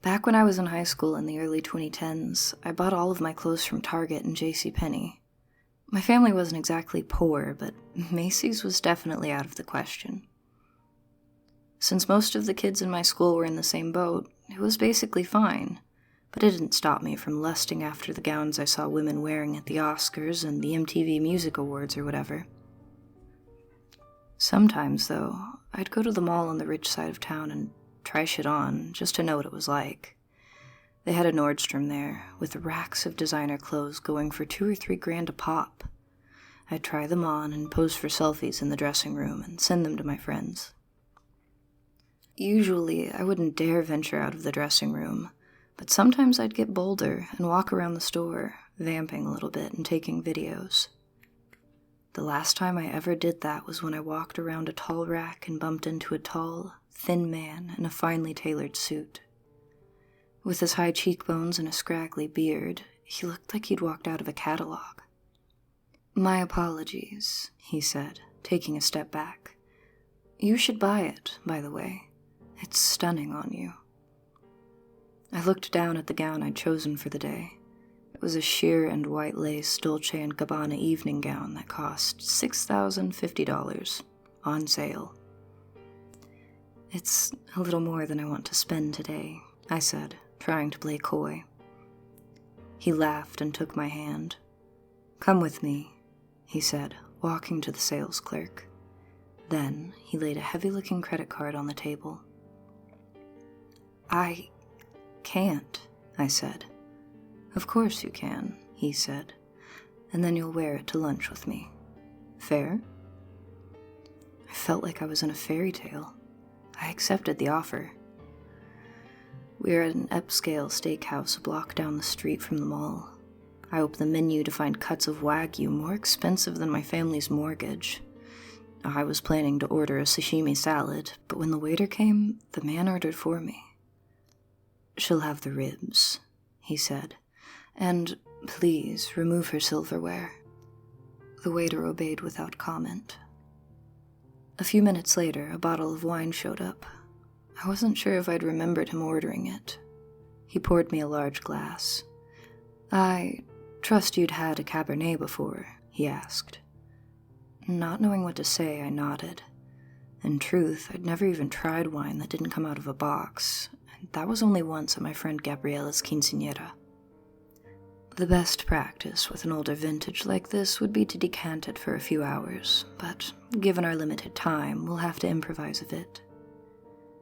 Back when I was in high school in the early 2010s, I bought all of my clothes from Target and JCPenney. My family wasn't exactly poor, but Macy's was definitely out of the question. Since most of the kids in my school were in the same boat, it was basically fine, but it didn't stop me from lusting after the gowns I saw women wearing at the Oscars and the MTV Music Awards or whatever. Sometimes, though, I'd go to the mall on the rich side of town and try shit on, just to know what it was like. They had a Nordstrom there, with racks of designer clothes going for $2 or $3 a pop. I'd try them on and pose for selfies in the dressing room and send them to my friends. Usually, I wouldn't dare venture out of the dressing room, but sometimes I'd get bolder and walk around the store, vamping a little bit and taking videos. The last time I ever did that was when I walked around a tall rack and bumped into a tall, thin man in a finely tailored suit. With his high cheekbones and a scraggly beard, he looked like he'd walked out of a catalog. "My apologies," he said, taking a step back. "You should buy it, by the way. It's stunning on you." I looked down at the gown I'd chosen for the day. It was a sheer and white lace Dolce & Gabbana evening gown that cost $6,050, on sale. "It's a little more than I want to spend today," I said, trying to play coy. He laughed and took my hand. "Come with me," he said, walking to the sales clerk. Then he laid a heavy-looking credit card on the table. "I can't," I said. "Of course you can," he said, "and then you'll wear it to lunch with me. Fair?" I felt like I was in a fairy tale. I accepted the offer. We were at an upscale steakhouse a block down the street from the mall. I opened the menu to find cuts of Wagyu more expensive than my family's mortgage. I was planning to order a sashimi salad, but when the waiter came, the man ordered for me. "She'll have the ribs," he said, "and please remove her silverware." The waiter obeyed without comment. A few minutes later, a bottle of wine showed up. I wasn't sure if I'd remembered him ordering it. He poured me a large glass. "I trust you'd had a Cabernet before," he asked. Not knowing what to say, I nodded. In truth, I'd never even tried wine that didn't come out of a box, and that was only once at my friend Gabriella's quinceañera. The best practice with an older vintage like this would be to decant it for a few hours, but given our limited time, we'll have to improvise a bit.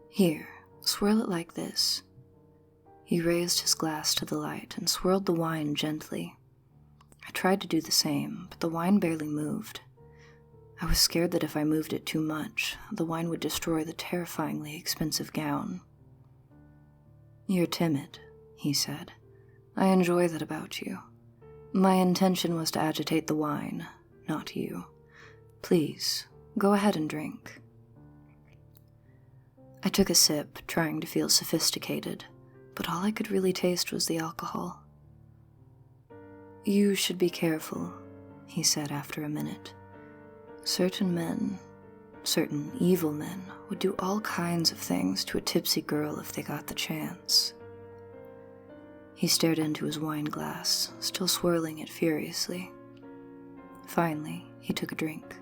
"Here, swirl it like this." He raised his glass to the light and swirled the wine gently. I tried to do the same, but the wine barely moved. I was scared that if I moved it too much, the wine would destroy the terrifyingly expensive gown. "You're timid," he said. "I enjoy that about you. My intention was to agitate the wine, not you. Please, go ahead and drink." I took a sip, trying to feel sophisticated, but all I could really taste was the alcohol. "You should be careful," he said after a minute. "Certain men, certain evil men, would do all kinds of things to a tipsy girl if they got the chance." He stared into his wine glass, still swirling it furiously. Finally, he took a drink.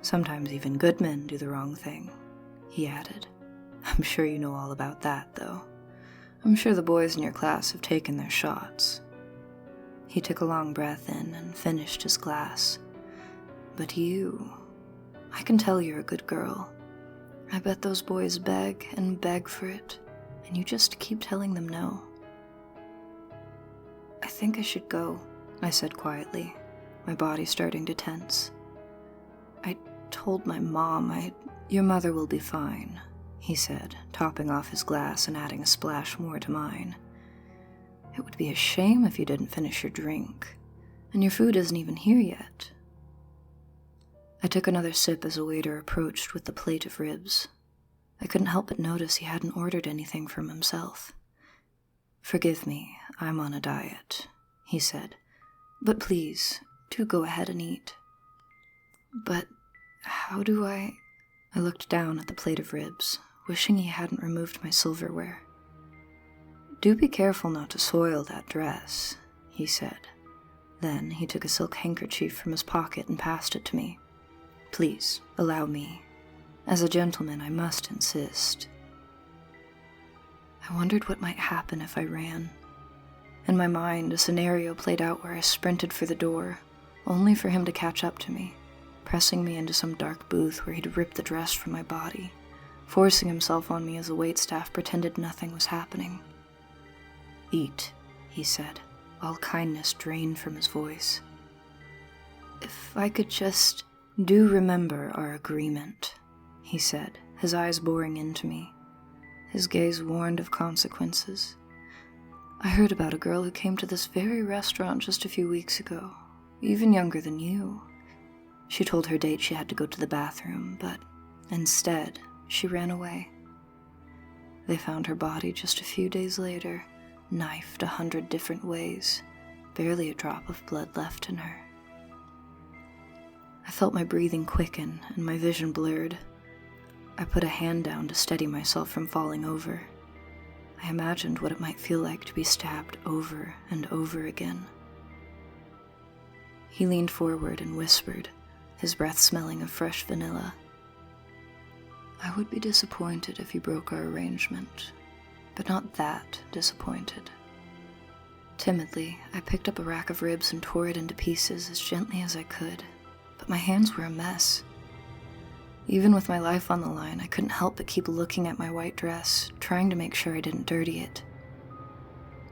"Sometimes even good men do the wrong thing," he added. "I'm sure you know all about that, though. I'm sure the boys in your class have taken their shots." He took a long breath in and finished his glass. "But you, I can tell you're a good girl. I bet those boys beg and beg for it, and you just keep telling them no." "I think I should go," I said quietly, my body starting to tense. "I told my mom Your mother will be fine," he said, topping off his glass and adding a splash more to mine. "It would be a shame if you didn't finish your drink, and your food isn't even here yet." I took another sip as a waiter approached with the plate of ribs. I couldn't help but notice he hadn't ordered anything from himself. "Forgive me, I'm on a diet," he said, "but please, do go ahead and eat." "But how do I looked down at the plate of ribs, wishing he hadn't removed my silverware. "Do be careful not to soil that dress," he said. Then he took a silk handkerchief from his pocket and passed it to me. "Please, allow me. As a gentleman, I must insist." I wondered what might happen if I ran. In my mind, a scenario played out where I sprinted for the door, only for him to catch up to me, pressing me into some dark booth where he'd rip the dress from my body, forcing himself on me as the waitstaff pretended nothing was happening. "Eat," he said, all kindness drained from his voice. "If I could just do remember our agreement," he said, his eyes boring into me. His gaze warned of consequences. "I heard about a girl who came to this very restaurant just a few weeks ago, even younger than you. She told her date she had to go to the bathroom, but instead, she ran away. They found her body just a few days later, knifed 100 different ways, barely a drop of blood left in her." I felt my breathing quicken and my vision blurred. I put a hand down to steady myself from falling over. I imagined what it might feel like to be stabbed over and over again. He leaned forward and whispered, his breath smelling of fresh vanilla. "I would be disappointed if you broke our arrangement, but not that disappointed." Timidly, I picked up a rack of ribs and tore it into pieces as gently as I could, but my hands were a mess. Even with my life on the line, I couldn't help but keep looking at my white dress, trying to make sure I didn't dirty it.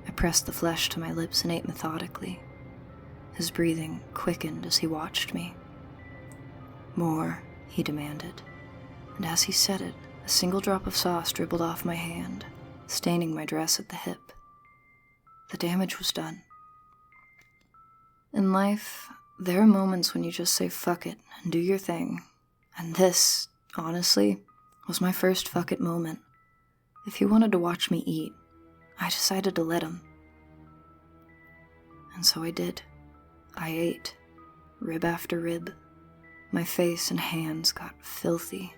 I pressed the flesh to my lips and ate methodically. His breathing quickened as he watched me. "More," he demanded, and as he said it, a single drop of sauce dribbled off my hand, staining my dress at the hip. The damage was done. In life, there are moments when you just say fuck it and do your thing. And this, honestly, was my first fuck it moment. If he wanted to watch me eat, I decided to let him. And so I did. I ate, rib after rib. My face and hands got filthy.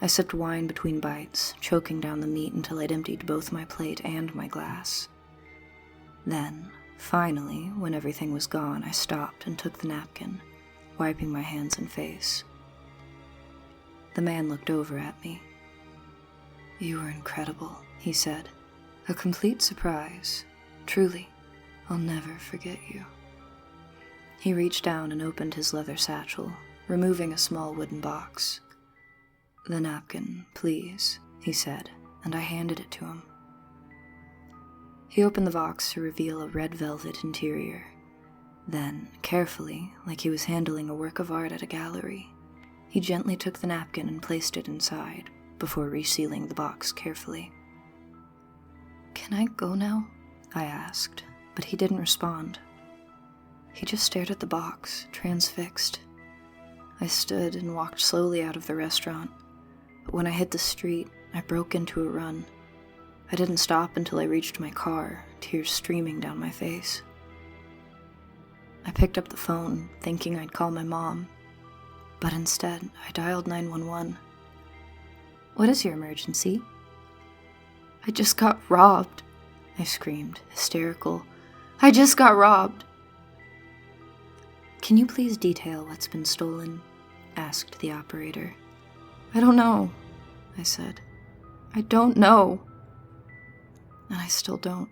I sipped wine between bites, choking down the meat until I'd emptied both my plate and my glass. Then, finally, when everything was gone, I stopped and took the napkin, wiping my hands and face. The man looked over at me. "You were incredible," he said. "A complete surprise. Truly, I'll never forget you." He reached down and opened his leather satchel, removing a small wooden box. "The napkin, please," he said, and I handed it to him. He opened the box to reveal a red velvet interior. Then, carefully, like he was handling a work of art at a gallery, he gently took the napkin and placed it inside, before resealing the box carefully. "Can I go now?" I asked, but he didn't respond. He just stared at the box, transfixed. I stood and walked slowly out of the restaurant, but when I hit the street, I broke into a run. I didn't stop until I reached my car, tears streaming down my face. I picked up the phone, thinking I'd call my mom, but instead, I dialed 911. "What is your emergency?" "I just got robbed," I screamed, hysterical. "I just got robbed." "Can you please detail what's been stolen?" asked the operator. "I don't know," I said. "I don't know." And I still don't.